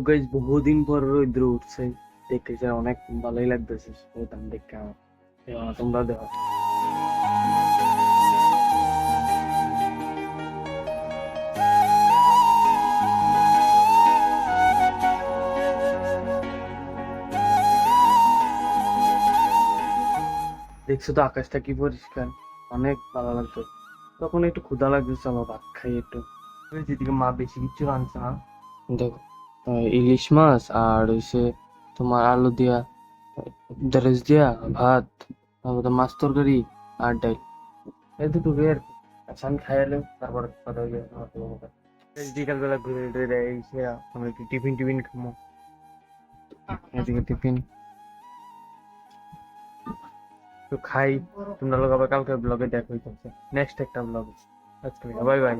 Guys বহুদিন পর রৌদ্র উঠছে, দেখতেছে অনেক ভালোই লাগতেছে। দাম দেখে আমার তোমরা দেখো। দেখছো তো আকাশটা কি পরিষ্কার, অনেক ভালো লাগতো। তখন একটু ক্ষুধা লাগছে, চলো ভাত খাই একটু। যেদিকে মা বেশি কিছু আনছে না, দেখো ইলিশ মাছ আর হইছে তোমার আলু দিয়া ঢেঁড়স দিয়া ভাত, তারপর মাছ তরকারি আর ডাল, এই দুটো আর কি। আচ্ছা আমি খাই এলাম, তারপর কথা হইবে আমার তোমার মতো। বিকাল বেলা ঘুরে টুরে এসে আমরা একটু টিফিন টিফিন খাবো। এদিকে টিফিন তো খাই। তোমরা লোক আবার কালকে ব্লগে দেখা হইতেছে, নেক্সট একটা ব্লগে। আজকে বাই বাই।